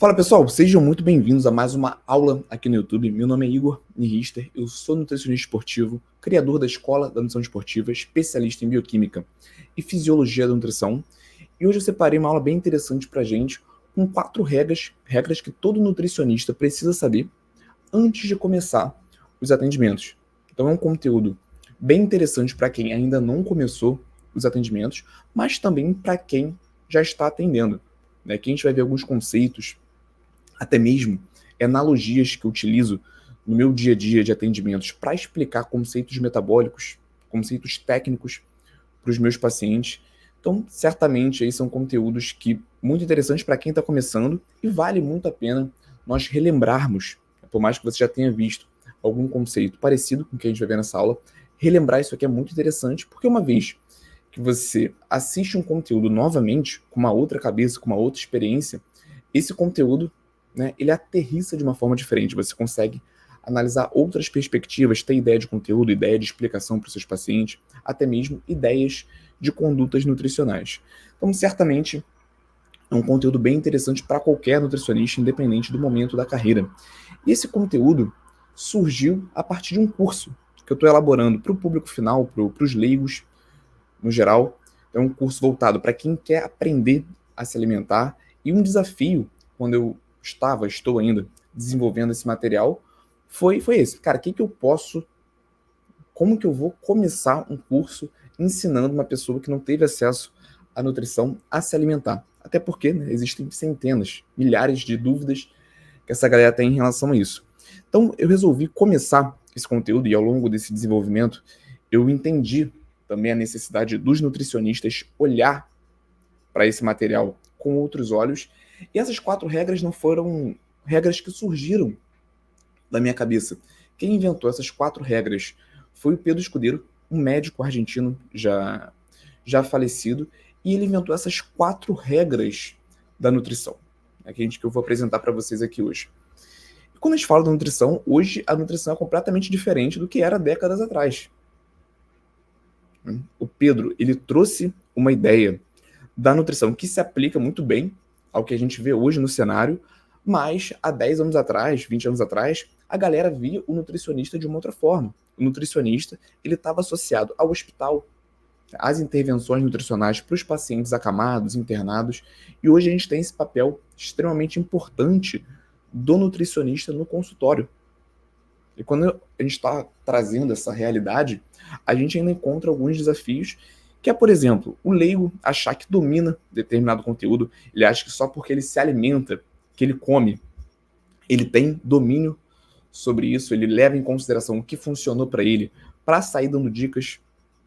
Fala pessoal, sejam muito bem-vindos a mais uma aula aqui no YouTube. Meu nome é Igor Nirister, eu sou nutricionista esportivo, criador da Escola da Nutrição Esportiva, especialista em bioquímica e fisiologia da nutrição. E hoje eu separei uma aula bem interessante pra gente, com 4 regras que todo nutricionista precisa saber antes de começar os atendimentos. Então é um conteúdo bem interessante para quem ainda não começou os atendimentos, mas também para quem já está atendendo. Aqui a gente vai ver alguns conceitos, até mesmo analogias que eu utilizo no meu dia a dia de atendimentos para explicar conceitos metabólicos, conceitos técnicos para os meus pacientes. Então, certamente, aí são conteúdos que muito interessantes para quem está começando e vale muito a pena nós relembrarmos, por mais que você já tenha visto algum conceito parecido com o que a gente vai ver nessa aula, relembrar isso aqui é muito interessante, porque uma vez que você assiste um conteúdo novamente, com uma outra cabeça, com uma outra experiência, esse conteúdo, ele aterrissa de uma forma diferente. Você consegue analisar outras perspectivas, ter ideia de conteúdo, ideia de explicação para os seus pacientes, até mesmo ideias de condutas nutricionais. Então, certamente, é um conteúdo bem interessante para qualquer nutricionista, independente do momento da carreira. E esse conteúdo surgiu a partir de um curso que eu estou elaborando para o público final, para os leigos, no geral. É um curso voltado para quem quer aprender a se alimentar, e um desafio, quando eu estou ainda desenvolvendo esse material, foi esse. Cara, como que eu vou começar um curso ensinando uma pessoa que não teve acesso à nutrição a se alimentar? Até porque existem centenas, milhares de dúvidas que essa galera tem em relação a isso. Então, eu resolvi começar esse conteúdo, e ao longo desse desenvolvimento, eu entendi também a necessidade dos nutricionistas olhar para esse material com outros olhos. E essas 4 regras não foram regras que surgiram da minha cabeça. Quem inventou essas 4 regras foi o Pedro Escudeiro, um médico argentino já falecido, e ele inventou essas 4 regras da nutrição, que eu vou apresentar para vocês aqui hoje. E quando a gente fala da nutrição, hoje a nutrição é completamente diferente do que era décadas atrás. O Pedro, ele trouxe uma ideia da nutrição que se aplica muito bem ao que a gente vê hoje no cenário, mas há 10 anos atrás, 20 anos atrás, a galera via o nutricionista de uma outra forma. O nutricionista, ele estava associado ao hospital, às intervenções nutricionais para os pacientes acamados, internados, e hoje a gente tem esse papel extremamente importante do nutricionista no consultório. E quando a gente está trazendo essa realidade, a gente ainda encontra alguns desafios, que é, por exemplo, o leigo achar que domina determinado conteúdo, ele acha que só porque ele se alimenta, que ele come, ele tem domínio sobre isso, ele leva em consideração o que funcionou para ele, para sair dando dicas.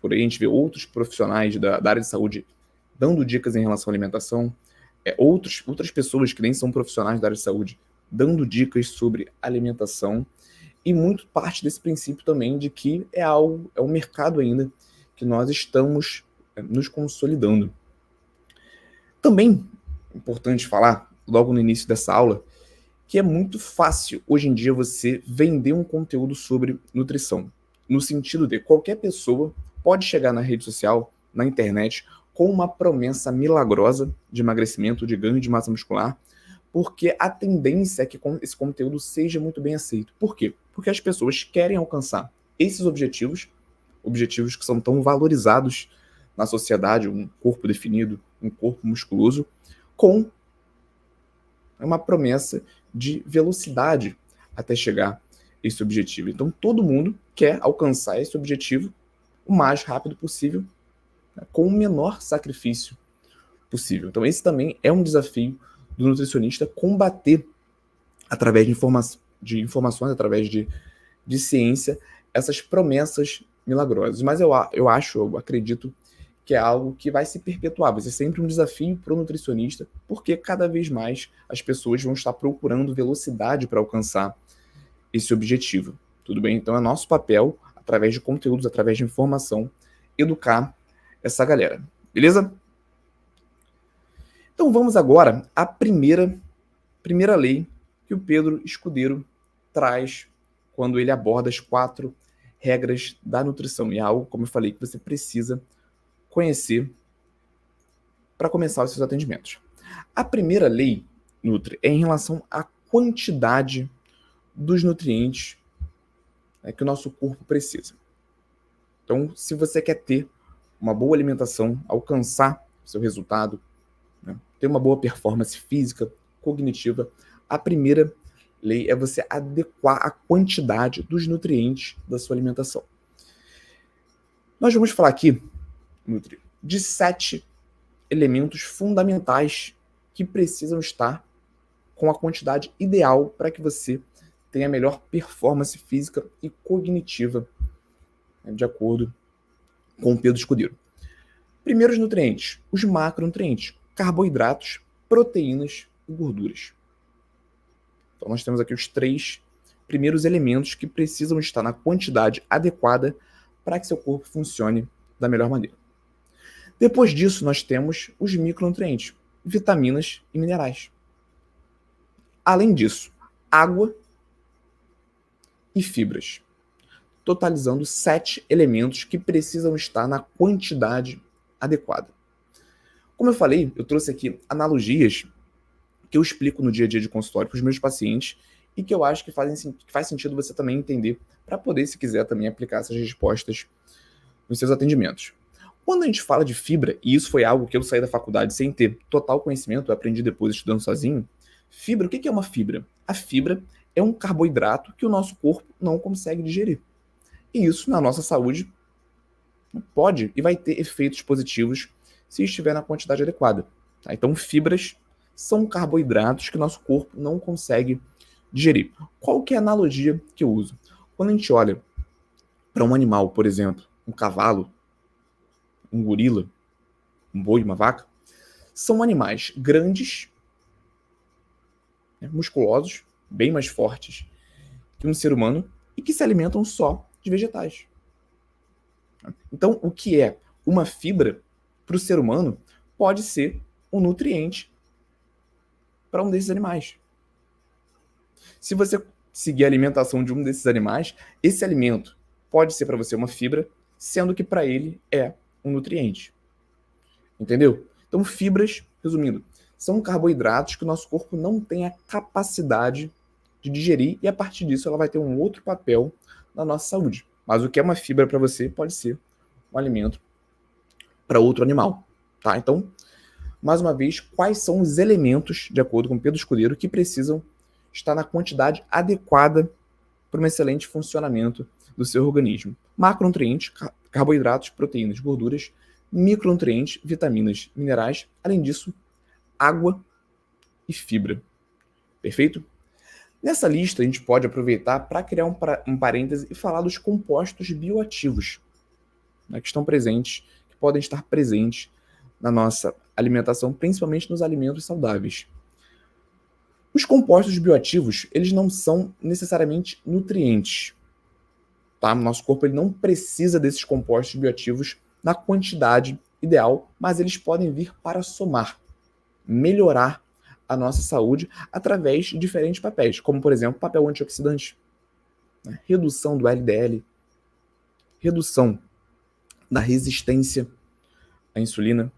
Por aí a gente vê outros profissionais da área de saúde dando dicas em relação à alimentação, outras pessoas que nem são profissionais da área de saúde dando dicas sobre alimentação, e muito parte desse princípio também de que é um mercado ainda que nós estamos nos consolidando. Também é importante falar, logo no início dessa aula, que é muito fácil hoje em dia você vender um conteúdo sobre nutrição, no sentido de qualquer pessoa pode chegar na rede social, na internet, com uma promessa milagrosa de emagrecimento, de ganho de massa muscular, porque a tendência é que esse conteúdo seja muito bem aceito. Por quê? Porque as pessoas querem alcançar esses objetivos que são tão valorizados na sociedade, um corpo definido, um corpo musculoso, com uma promessa de velocidade até chegar a esse objetivo. Então, todo mundo quer alcançar esse objetivo o mais rápido possível, com o menor sacrifício possível. Então, esse também é um desafio do nutricionista, combater através de informações, através de ciência, essas promessas milagrosas. Mas eu acredito que é algo que vai se perpetuar, vai ser sempre um desafio para o nutricionista, porque cada vez mais as pessoas vão estar procurando velocidade para alcançar esse objetivo. Tudo bem? Então é nosso papel, através de conteúdos, através de informação, educar essa galera. Beleza? Então vamos agora à primeira lei que o Pedro Escudeiro traz quando ele aborda as 4 regras da nutrição. E é algo, como eu falei, que você precisa conhecer para começar os seus atendimentos. A primeira lei Nutri, é em relação à quantidade dos nutrientes, né, que o nosso corpo precisa. Então, se você quer ter uma boa alimentação, alcançar seu resultado, né, ter uma boa performance física, cognitiva, a primeira lei é você adequar a quantidade dos nutrientes da sua alimentação. Nós vamos falar aqui, Nutri, de 7 elementos fundamentais que precisam estar com a quantidade ideal para que você tenha a melhor performance física e cognitiva, né, de acordo com o Pedro Escudeiro. Primeiros nutrientes, os macronutrientes, carboidratos, proteínas e gorduras. Então nós temos aqui os 3 primeiros elementos que precisam estar na quantidade adequada para que seu corpo funcione da melhor maneira. Depois disso, nós temos os micronutrientes, vitaminas e minerais. Além disso, água e fibras, totalizando 7 elementos que precisam estar na quantidade adequada. Como eu falei, eu trouxe aqui analogias que eu explico no dia a dia de consultório para os meus pacientes e que eu acho que faz sentido você também entender para poder, se quiser, também aplicar essas respostas nos seus atendimentos. Quando a gente fala de fibra, e isso foi algo que eu saí da faculdade sem ter total conhecimento, eu aprendi depois estudando sozinho, fibra, o que é uma fibra? A fibra é um carboidrato que o nosso corpo não consegue digerir. E isso, na nossa saúde, pode e vai ter efeitos positivos se estiver na quantidade adequada. Tá? Então, fibras são carboidratos que o nosso corpo não consegue digerir. Qual que é a analogia que eu uso? Quando a gente olha para um animal, por exemplo, um cavalo, um gorila, um boi, uma vaca, são animais grandes, né, musculosos, bem mais fortes que um ser humano e que se alimentam só de vegetais. Então, o que é uma fibra para o ser humano pode ser um nutriente para um desses animais. Se você seguir a alimentação de um desses animais, esse alimento pode ser para você uma fibra, sendo que para ele é um nutriente. Entendeu? Então, fibras, resumindo, são carboidratos que o nosso corpo não tem a capacidade de digerir e a partir disso ela vai ter um outro papel na nossa saúde. Mas o que é uma fibra para você pode ser um alimento para outro animal. Tá? Então, mais uma vez, quais são os elementos, de acordo com Pedro Escudeiro, que precisam estar na quantidade adequada para um excelente funcionamento do seu organismo? Macronutrientes, carboidratos, proteínas, gorduras, micronutrientes, vitaminas, minerais, além disso, água e fibra. Perfeito? Nessa lista, a gente pode aproveitar para criar um parêntese e falar dos compostos bioativos, né, que estão presentes, que podem estar presentes na nossa alimentação, principalmente nos alimentos saudáveis. Os compostos bioativos, eles não são necessariamente nutrientes. Tá? Nosso corpo ele não precisa desses compostos bioativos na quantidade ideal, mas eles podem vir para somar, melhorar a nossa saúde através de diferentes papéis, como, por exemplo, papel antioxidante, né? Redução do LDL, redução da resistência à insulina.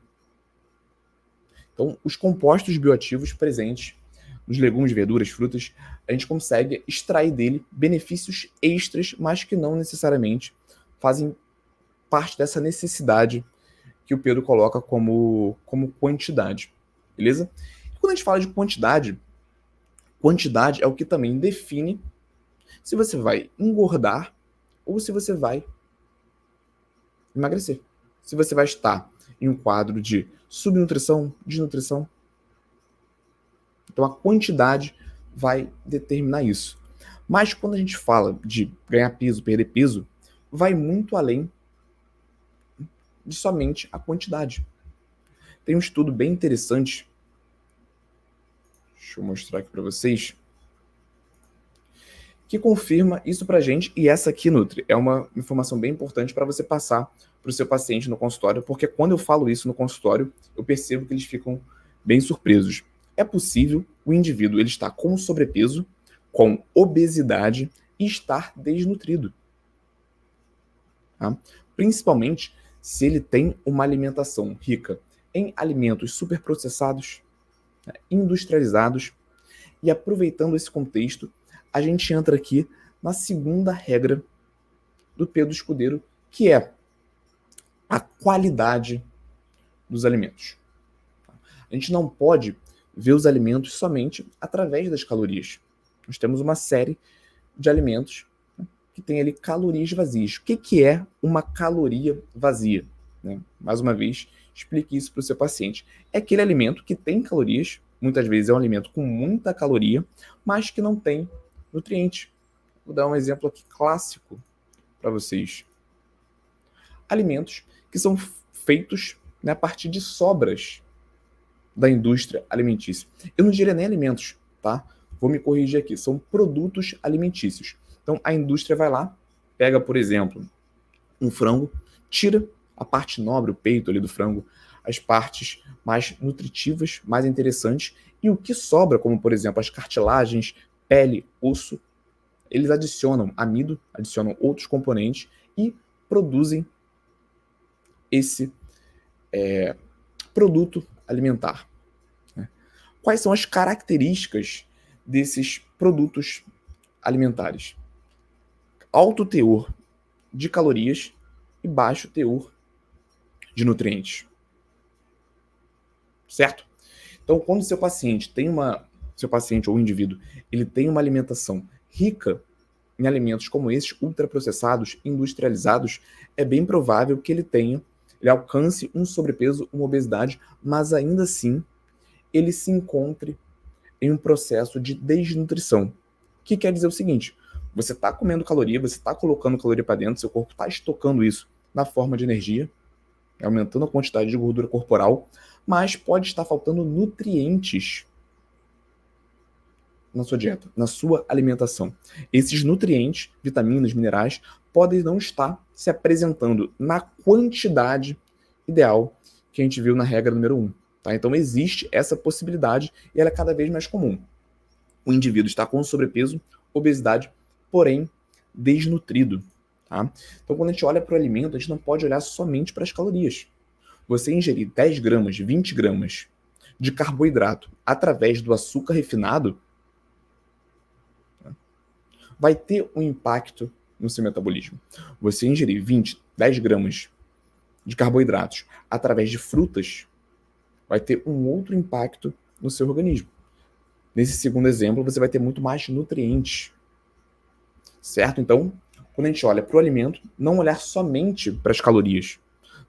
Então, os compostos bioativos presentes nos legumes, verduras, frutas, a gente consegue extrair dele benefícios extras, mas que não necessariamente fazem parte dessa necessidade que o Pedro coloca como quantidade, beleza? E quando a gente fala de quantidade é o que também define se você vai engordar ou se você vai emagrecer. Se você vai estar em um quadro de subnutrição, desnutrição. Então a quantidade vai determinar isso. Mas quando a gente fala de ganhar peso, perder peso, vai muito além de somente a quantidade. Tem um estudo bem interessante, deixa eu mostrar aqui para vocês, que confirma isso pra gente, e essa aqui, Nutri, é uma informação bem importante para você passar para o seu paciente no consultório, porque quando eu falo isso no consultório, eu percebo que eles ficam bem surpresos. É possível o indivíduo ele estar com sobrepeso, com obesidade e estar desnutrido. Tá? Principalmente se ele tem uma alimentação rica em alimentos superprocessados, industrializados E aproveitando esse contexto, a gente entra aqui na segunda regra do Pedro Escudeiro, que é a qualidade dos alimentos. A gente não pode ver os alimentos somente através das calorias. Nós temos uma série de alimentos que tem ali calorias vazias. O que é uma caloria vazia? Mais uma vez, explique isso para o seu paciente. É aquele alimento que tem calorias, muitas vezes é um alimento com muita caloria, mas que não tem nutrientes. Vou dar um exemplo aqui clássico para vocês. Alimentos que são feitos a partir de sobras da indústria alimentícia. Eu não diria nem alimentos, tá? Vou me corrigir aqui. São produtos alimentícios. Então, a indústria vai lá, pega, por exemplo, um frango, tira a parte nobre, o peito ali do frango, as partes mais nutritivas, mais interessantes, e o que sobra, como, por exemplo, as cartilagens, pele, osso, eles adicionam amido, adicionam outros componentes e produzem esse produto alimentar. Quais são as características desses produtos alimentares? Alto teor de calorias e baixo teor de nutrientes. Certo? Então, quando seu paciente ou indivíduo, ele tem uma alimentação rica em alimentos como esses, ultraprocessados, industrializados, é bem provável que ele alcance um sobrepeso, uma obesidade, mas ainda assim ele se encontre em um processo de desnutrição. O que quer dizer o seguinte: você está comendo caloria, você está colocando caloria para dentro, seu corpo está estocando isso na forma de energia, aumentando a quantidade de gordura corporal, mas pode estar faltando nutrientes na sua dieta, na sua alimentação. Esses nutrientes, vitaminas, minerais, podem não estar se apresentando na quantidade ideal que a gente viu na regra número 1. Tá? Então existe essa possibilidade e ela é cada vez mais comum. O indivíduo está com sobrepeso, obesidade, porém desnutrido. Tá? Então quando a gente olha para o alimento, a gente não pode olhar somente para as calorias. Você ingerir 10 gramas, 20 gramas de carboidrato através do açúcar refinado vai ter um impacto no seu metabolismo. Você ingerir 10 gramas de carboidratos através de frutas vai ter um outro impacto no seu organismo. Nesse segundo exemplo, você vai ter muito mais nutrientes. Certo? Então, quando a gente olha para o alimento, não olhar somente para as calorias,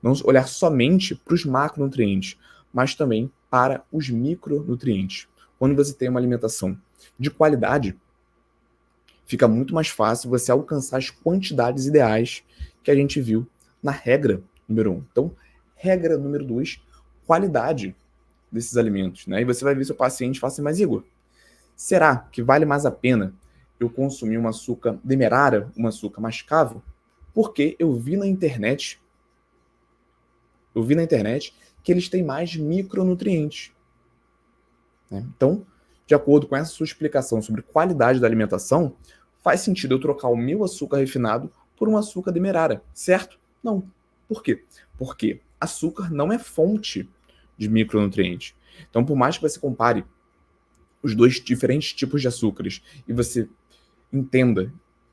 não olhar somente para os macronutrientes, mas também para os micronutrientes. Quando você tem uma alimentação de qualidade, fica muito mais fácil você alcançar as quantidades ideais que a gente viu na regra número 1. Então, regra número 2, qualidade desses alimentos. Né? E você vai ver seu paciente e fala assim: mas Igor, será que vale mais a pena eu consumir um açúcar demerara, um açúcar mascavo? Porque eu vi na internet que eles têm mais micronutrientes. Né? Então, de acordo com essa sua explicação sobre qualidade da alimentação, faz sentido eu trocar o meu açúcar refinado por um açúcar demerara, certo? Não. Por quê? Porque açúcar não é fonte de micronutrientes. Então, por mais que você compare os dois diferentes tipos de açúcares e você entenda,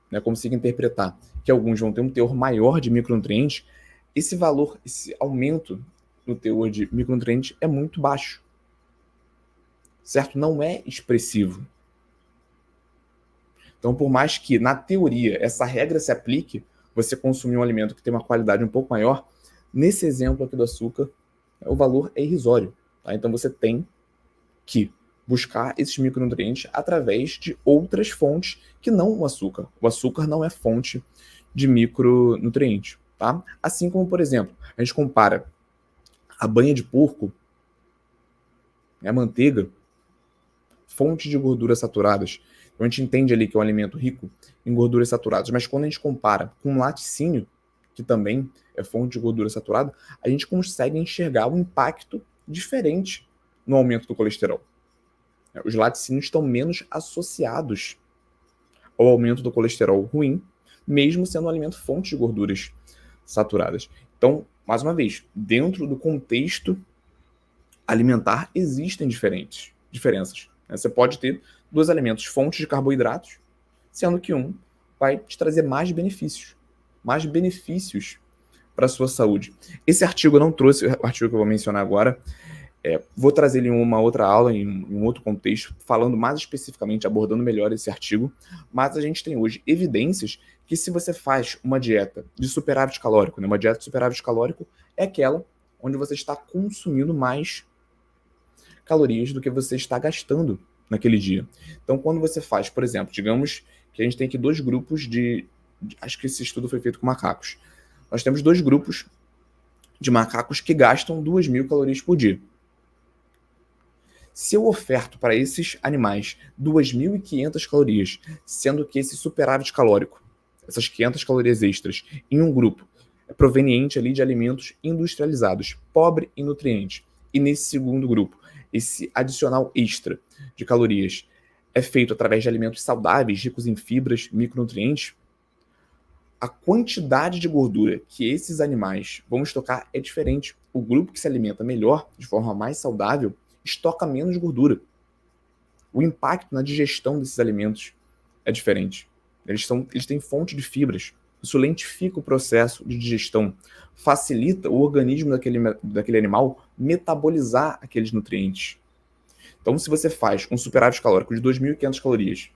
né, consiga interpretar que alguns vão ter um teor maior de micronutrientes, esse valor, esse aumento no teor de micronutrientes é muito baixo. Certo? Não é expressivo. Então, por mais que, na teoria, essa regra se aplique, você consumir um alimento que tem uma qualidade um pouco maior, nesse exemplo aqui do açúcar, o valor é irrisório. Tá? Então, você tem que buscar esses micronutrientes através de outras fontes que não o açúcar. O açúcar não é fonte de micronutrientes. Tá? Assim como, por exemplo, a gente compara a banha de porco, a manteiga, fonte de gorduras saturadas. Então a gente entende ali que é um alimento rico em gorduras saturadas, mas quando a gente compara com laticínio, que também é fonte de gordura saturada, a gente consegue enxergar um impacto diferente no aumento do colesterol. Os laticínios estão menos associados ao aumento do colesterol ruim, mesmo sendo um alimento fonte de gorduras saturadas. Então, mais uma vez, dentro do contexto alimentar existem diferenças. Você pode ter dos alimentos fontes de carboidratos, sendo que um vai te trazer mais benefícios para a sua saúde. Esse artigo eu não trouxe, o artigo que eu vou mencionar agora, vou trazer ele em uma outra aula, em um outro contexto, falando mais especificamente, abordando melhor esse artigo, mas a gente tem hoje evidências que se você faz uma dieta de superávit calórico, né, uma dieta de superávit calórico é aquela onde você está consumindo mais calorias do que você está gastando naquele dia. Então, quando você faz, por exemplo, digamos que a gente tem aqui dois grupos acho que esse estudo foi feito com macacos. Nós temos dois grupos de macacos que gastam 2.000 calorias por dia. Se eu oferto para esses animais 2.500 calorias, sendo que esse superávit calórico, essas 500 calorias extras, em um grupo é proveniente ali de alimentos industrializados, pobre em nutrientes, e nesse segundo grupo, esse adicional extra de calorias é feito através de alimentos saudáveis, ricos em fibras, micronutrientes, a quantidade de gordura que esses animais vão estocar é diferente. O grupo que se alimenta melhor, de forma mais saudável, estoca menos gordura. O impacto na digestão desses alimentos é diferente. Eles têm fonte de fibras. Isso lentifica o processo de digestão, facilita o organismo daquele animal metabolizar aqueles nutrientes. Então, se você faz um superávit calórico de 2.500 calorias,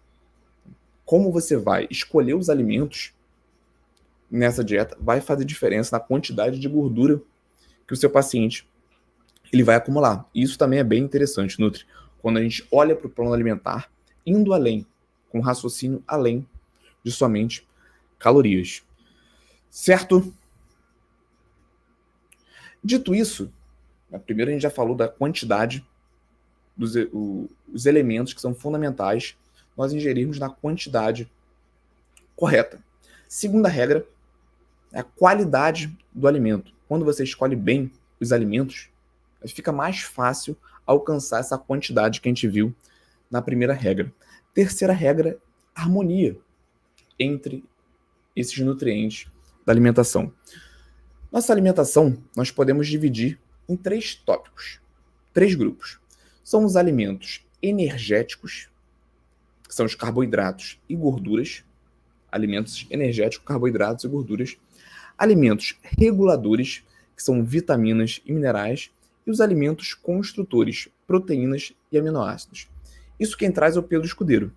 como você vai escolher os alimentos nessa dieta vai fazer diferença na quantidade de gordura que o seu paciente ele vai acumular. Isso também é bem interessante, Nutri. Quando a gente olha para o plano alimentar, indo além, com raciocínio além de somente calorias. Certo? Dito isso, primeiro a gente já falou da quantidade dos elementos que são fundamentais nós ingerirmos na quantidade correta. Segunda regra é a qualidade do alimento. Quando você escolhe bem os alimentos, fica mais fácil alcançar essa quantidade que a gente viu na primeira regra. Terceira regra, harmonia entre esses nutrientes da alimentação. Nossa alimentação nós podemos dividir em 3 tópicos, 3 grupos. São os alimentos energéticos, que são os carboidratos e gorduras, alimentos energéticos, carboidratos e gorduras, alimentos reguladores, que são vitaminas e minerais, e os alimentos construtores, proteínas e aminoácidos. Isso quem traz é o Pedro Escudeiro,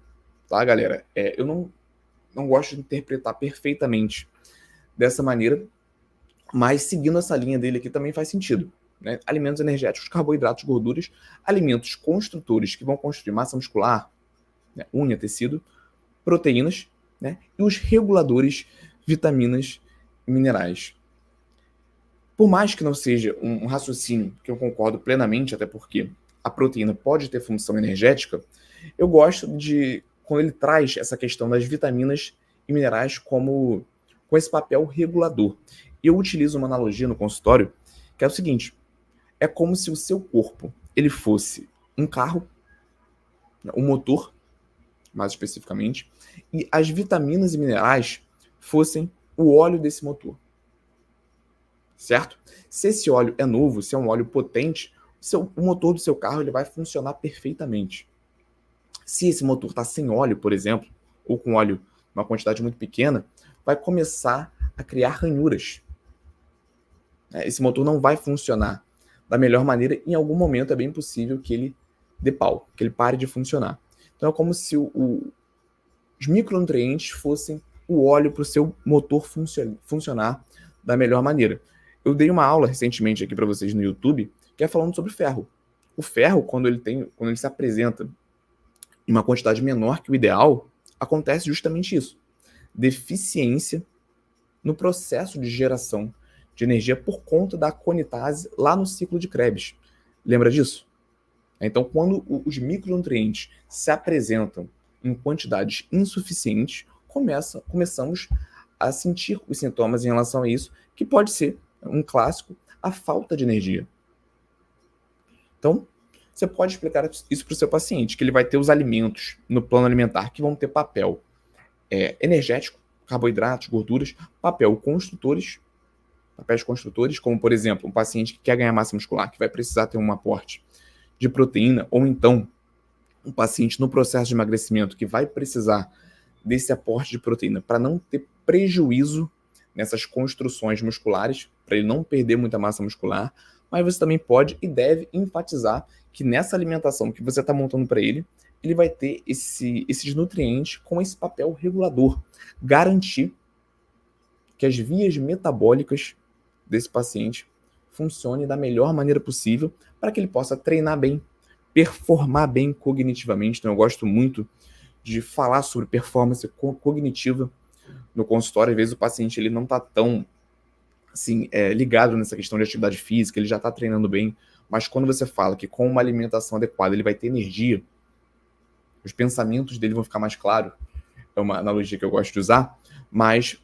tá, galera? Eu não gosto de interpretar perfeitamente dessa maneira, mas seguindo essa linha dele aqui também faz sentido. Né? Alimentos energéticos, carboidratos, gorduras, alimentos construtores que vão construir massa muscular, né, unha, tecido, proteínas, né, e os reguladores, vitaminas e minerais. Por mais que não seja um raciocínio que eu concordo plenamente, até porque a proteína pode ter função energética, eu gosto de quando ele traz essa questão das vitaminas e minerais com esse papel regulador. Eu utilizo uma analogia no consultório que é o seguinte: é como se o seu corpo ele fosse um carro, um motor, mais especificamente, e as vitaminas e minerais fossem o óleo desse motor. Certo? Se esse óleo é novo, se é um óleo potente, o motor do seu carro ele vai funcionar perfeitamente. Se esse motor está sem óleo, por exemplo, ou com óleo uma quantidade muito pequena, vai começar a criar ranhuras. Esse motor não vai funcionar da melhor maneira. Em algum momento é bem possível que ele dê pau, que ele pare de funcionar. Então é como se os micronutrientes fossem o óleo para o seu motor funcionar da melhor maneira. Eu dei uma aula recentemente aqui para vocês no YouTube, que é falando sobre ferro. O ferro, quando ele se apresenta em uma quantidade menor que o ideal, acontece justamente isso. Deficiência no processo de geração de energia por conta da conitase lá no ciclo de Krebs. Lembra disso? Então, quando os micronutrientes se apresentam em quantidades insuficientes, começamos a sentir os sintomas em relação a isso, que pode ser um clássico, a falta de energia. Então, você pode explicar isso para o seu paciente, que ele vai ter os alimentos no plano alimentar que vão ter papel energético, carboidratos, gorduras, papéis construtores, como, por exemplo, um paciente que quer ganhar massa muscular, que vai precisar ter um aporte de proteína, ou então um paciente no processo de emagrecimento que vai precisar desse aporte de proteína para não ter prejuízo nessas construções musculares, para ele não perder muita massa muscular, mas você também pode e deve enfatizar que nessa alimentação que você está montando para ele, ele vai ter esses nutrientes com esse papel regulador, garantir que as vias metabólicas desse paciente funcionem da melhor maneira possível para que ele possa treinar bem, performar bem cognitivamente. Então eu gosto muito de falar sobre performance cognitiva no consultório. Às vezes o paciente ele não está tão assim, ligado nessa questão de atividade física, ele já está treinando bem, mas quando você fala que com uma alimentação adequada ele vai ter energia, os pensamentos dele vão ficar mais claros, é uma analogia que eu gosto de usar, mas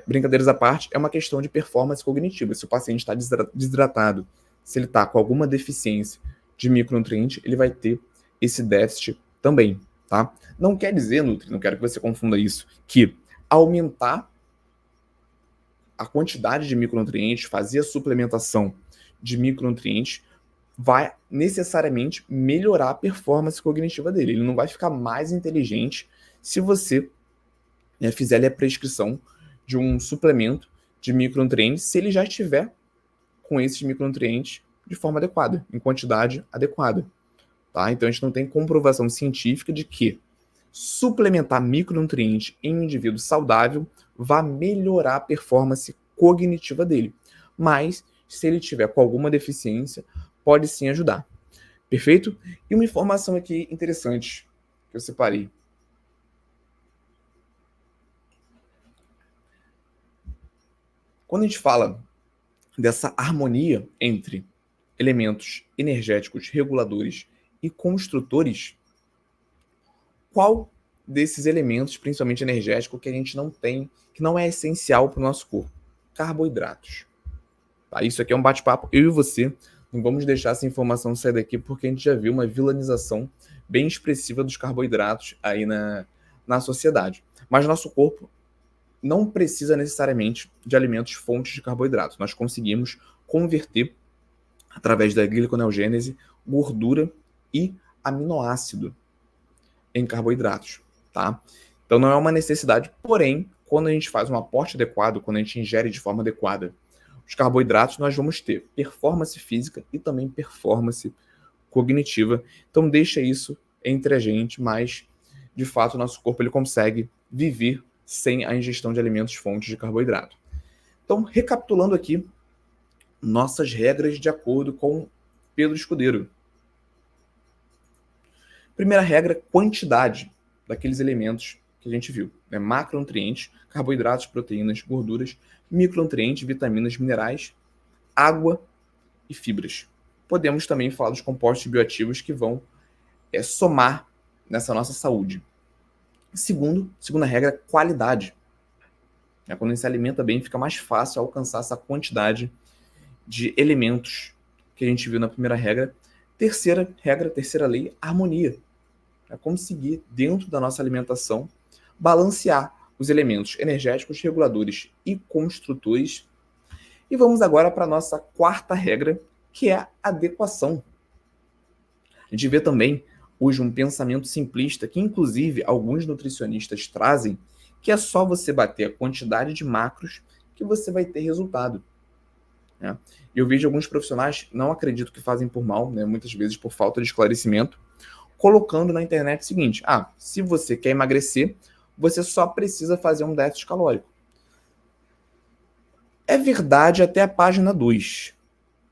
brincadeiras à parte, é uma questão de performance cognitiva. Se o paciente está desidratado, se ele está com alguma deficiência de micronutriente, ele vai ter esse déficit também, tá? Não quer dizer, Nutri, não quero que você confunda isso, que aumentar a quantidade de micronutrientes, fazer a suplementação de micronutrientes, vai necessariamente melhorar a performance cognitiva dele. Ele não vai ficar mais inteligente se você fizer a prescrição de um suplemento de micronutrientes, se ele já estiver com esses micronutrientes de forma adequada, em quantidade adequada. Tá? Então a gente não tem comprovação científica de que suplementar micronutrientes em um indivíduo saudável vai melhorar a performance cognitiva dele. Mas, se ele tiver com alguma deficiência, pode sim ajudar. Perfeito? E uma informação aqui interessante que eu separei. Quando a gente fala dessa harmonia entre elementos energéticos, reguladores e construtores, qual desses elementos, principalmente energético, que a gente não tem, que não é essencial para o nosso corpo? Carboidratos. Tá? Isso aqui é um bate-papo, eu e você. Não vamos deixar essa informação sair daqui, porque a gente já viu uma vilanização bem expressiva dos carboidratos aí na sociedade. Mas nosso corpo não precisa necessariamente de alimentos fontes de carboidratos. Nós conseguimos converter, através da gliconeogênese, gordura e aminoácido em carboidratos, tá? Então não é uma necessidade, porém, quando a gente faz um aporte adequado, quando a gente ingere de forma adequada os carboidratos, nós vamos ter performance física e também performance cognitiva. Então deixa isso entre a gente, mas de fato o nosso corpo ele consegue viver sem a ingestão de alimentos fontes de carboidrato. Então, recapitulando aqui nossas regras de acordo com Pedro Escudeiro. Primeira regra, quantidade daqueles elementos que a gente viu. Né? Macronutrientes, carboidratos, proteínas, gorduras, micronutrientes, vitaminas, minerais, água e fibras. Podemos também falar dos compostos bioativos que vão somar nessa nossa saúde. Segunda regra, qualidade. Quando a gente se alimenta bem, fica mais fácil alcançar essa quantidade de elementos que a gente viu na primeira regra. Terceira regra, terceira lei, harmonia. É conseguir, dentro da nossa alimentação, balancear os elementos energéticos, reguladores e construtores. E vamos agora para a nossa quarta regra, que é a adequação. A gente vê também hoje um pensamento simplista, que inclusive alguns nutricionistas trazem, que é só você bater a quantidade de macros que você vai ter resultado. Né? Eu vejo alguns profissionais, não acredito que fazem por mal, né, muitas vezes por falta de esclarecimento, colocando na internet o seguinte: se você quer emagrecer, você só precisa fazer um déficit calórico. É verdade até a página 2.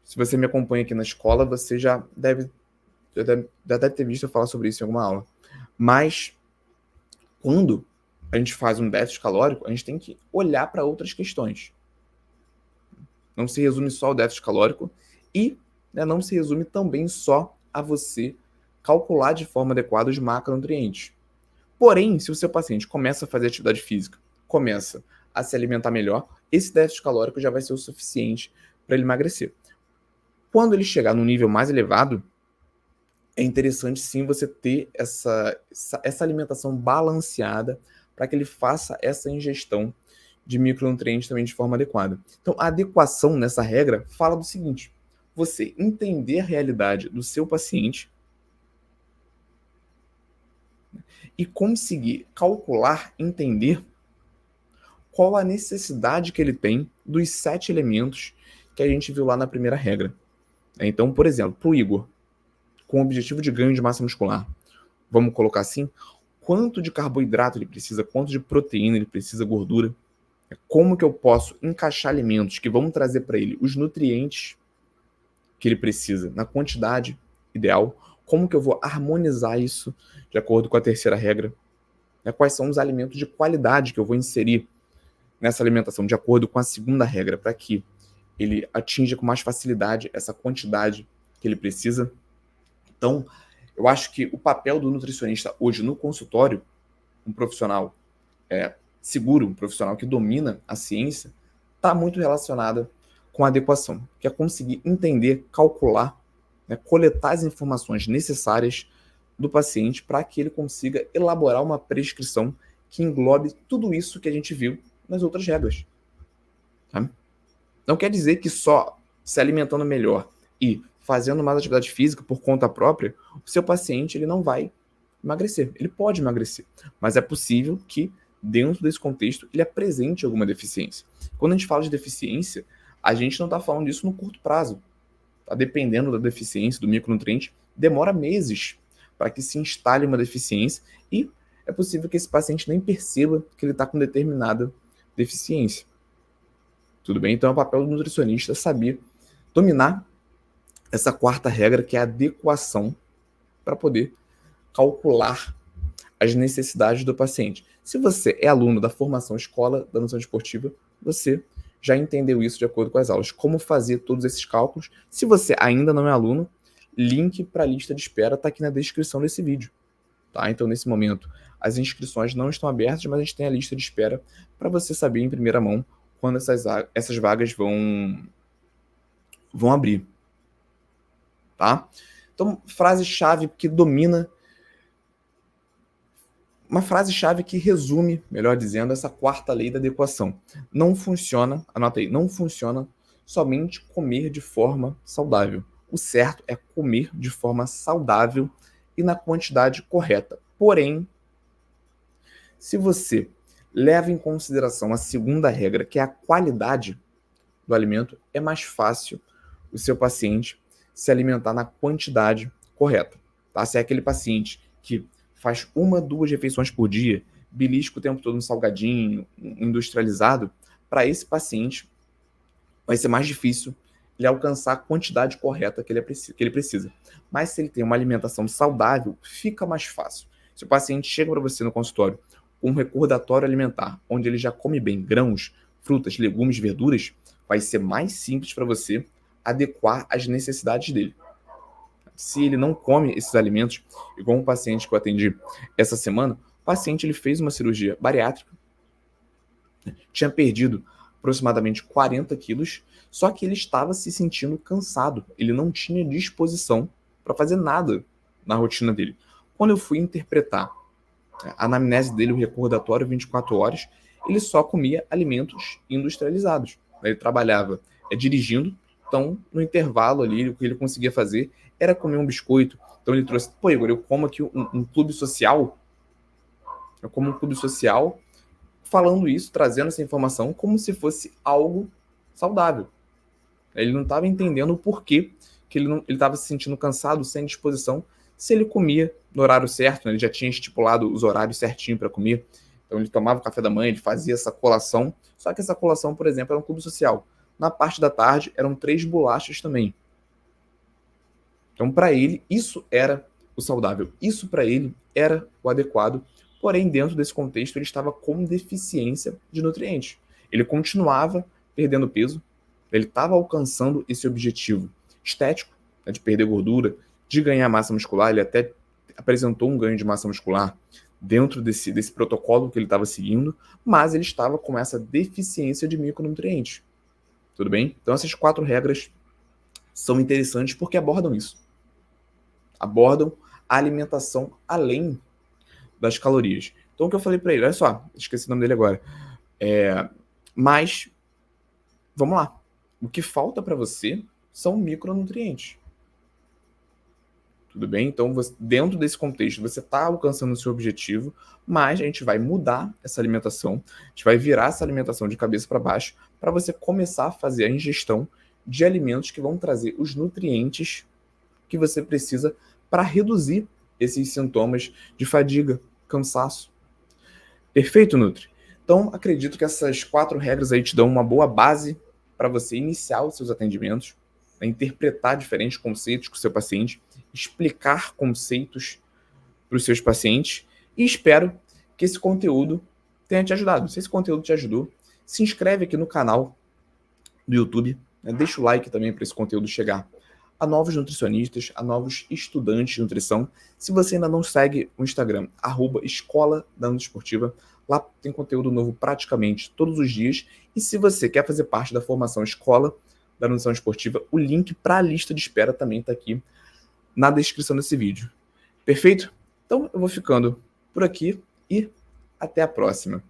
Se você me acompanha aqui na escola, você já deve ter visto eu falar sobre isso em alguma aula. Mas, quando a gente faz um déficit calórico, a gente tem que olhar para outras questões. Não se resume só ao déficit calórico e não se resume também só a você calcular de forma adequada os macronutrientes. Porém, se o seu paciente começa a fazer atividade física, começa a se alimentar melhor, esse déficit calórico já vai ser o suficiente para ele emagrecer. Quando ele chegar num nível mais elevado, é interessante sim você ter essa alimentação balanceada para que ele faça essa ingestão de micronutrientes também de forma adequada. Então, a adequação nessa regra fala do seguinte: você entender a realidade do seu paciente, e conseguir calcular, entender qual a necessidade que ele tem dos 7 elementos que a gente viu lá na primeira regra. Então, por exemplo, para o Igor, com o objetivo de ganho de massa muscular, vamos colocar assim, quanto de carboidrato ele precisa, quanto de proteína ele precisa, gordura, como que eu posso encaixar alimentos que vão trazer para ele os nutrientes que ele precisa na quantidade ideal, como que eu vou harmonizar isso de acordo com a terceira regra, quais são os alimentos de qualidade que eu vou inserir nessa alimentação de acordo com a segunda regra, para que ele atinja com mais facilidade essa quantidade que ele precisa. Então, eu acho que o papel do nutricionista hoje no consultório, um profissional seguro, um profissional que domina a ciência, está muito relacionada com a adequação, que é conseguir entender, calcular, coletar as informações necessárias do paciente para que ele consiga elaborar uma prescrição que englobe tudo isso que a gente viu nas outras regras. Tá? Não quer dizer que só se alimentando melhor e fazendo mais atividade física por conta própria, o seu paciente ele não vai emagrecer. Ele pode emagrecer, mas é possível que dentro desse contexto ele apresente alguma deficiência. Quando a gente fala de deficiência, a gente não está falando disso no curto prazo. Tá? Dependendo da deficiência, do micronutriente, demora meses para que se instale uma deficiência e é possível que esse paciente nem perceba que ele está com determinada deficiência. Tudo bem? Então é o papel do nutricionista saber dominar essa quarta regra, que é a adequação, para poder calcular as necessidades do paciente. Se você é aluno da formação Escola da Nutrição Esportiva, você já entendeu isso de acordo com as aulas, como fazer todos esses cálculos. Se você ainda não é aluno, link para a lista de espera está aqui na descrição desse vídeo. Tá? Então, nesse momento, as inscrições não estão abertas, mas a gente tem a lista de espera para você saber em primeira mão quando essas vagas vão abrir. Tá? Então, frase-chave que domina, uma frase-chave que resume, melhor dizendo, essa quarta lei da adequação. Não funciona, anota aí, não funciona somente comer de forma saudável. O certo é comer de forma saudável e na quantidade correta. Porém, se você leva em consideração a segunda regra, que é a qualidade do alimento, é mais fácil o seu paciente se alimentar na quantidade correta. Tá? Se é aquele paciente que faz 1, 2 refeições por dia, belisca o tempo todo no salgadinho, industrializado, para esse paciente vai ser mais difícil ele alcançar a quantidade correta que ele precisa. Mas se ele tem uma alimentação saudável, fica mais fácil. Se o paciente chega para você no consultório com um recordatório alimentar, onde ele já come bem grãos, frutas, legumes, verduras, vai ser mais simples para você adequar as necessidades dele. Se ele não come esses alimentos, igual um paciente que eu atendi essa semana, o paciente ele fez uma cirurgia bariátrica, tinha perdido aproximadamente 40 quilos, só que ele estava se sentindo cansado, ele não tinha disposição para fazer nada na rotina dele. Quando eu fui interpretar a anamnese dele, o recordatório 24 horas, ele só comia alimentos industrializados. Ele trabalhava dirigindo, então no intervalo ali, o que ele conseguia fazer era comer um biscoito. Então ele trouxe, pô, Igor, eu como aqui um clube social, eu como um clube social, falando isso, trazendo essa informação como se fosse algo saudável. Ele não estava entendendo o porquê que ele estava se sentindo cansado, sem disposição, se ele comia no horário certo, né? Ele já tinha estipulado os horários certinho para comer. Então ele tomava o café da manhã, ele fazia essa colação, só que essa colação, por exemplo, era um clube social. Na parte da tarde eram 3 bolachas também. Então para ele isso era o saudável, isso para ele era o adequado, porém dentro desse contexto ele estava com deficiência de nutrientes. Ele continuava perdendo peso, ele estava alcançando esse objetivo estético, né, de perder gordura, de ganhar massa muscular, ele até apresentou um ganho de massa muscular dentro desse protocolo que ele estava seguindo, mas ele estava com essa deficiência de micronutrientes. Tudo bem? Então essas 4 regras são interessantes porque abordam isso. Abordam a alimentação além das calorias. Então o que eu falei para ele, olha só, esqueci o nome dele agora, mas vamos lá. O que falta para você são micronutrientes. tudo bem? Então, dentro desse contexto, você está alcançando o seu objetivo, mas a gente vai mudar essa alimentação, a gente vai virar essa alimentação de cabeça para baixo para você começar a fazer a ingestão de alimentos que vão trazer os nutrientes que você precisa para reduzir esses sintomas de fadiga, cansaço. Perfeito, Nutri? Então, acredito que essas 4 regras aí te dão uma boa base para você iniciar os seus atendimentos, interpretar diferentes conceitos com o seu paciente, explicar conceitos para os seus pacientes e espero que esse conteúdo tenha te ajudado. Se esse conteúdo te ajudou, se inscreve aqui no canal do YouTube, né? Deixa o like também para esse conteúdo chegar a novos nutricionistas, a novos estudantes de nutrição. Se você ainda não segue o Instagram, @Escola da Nutri Esportiva, lá tem conteúdo novo praticamente todos os dias. E se você quer fazer parte da formação Escola da Nutrição Esportiva, o link para a lista de espera também está aqui na descrição desse vídeo. Perfeito? Então eu vou ficando por aqui e até a próxima.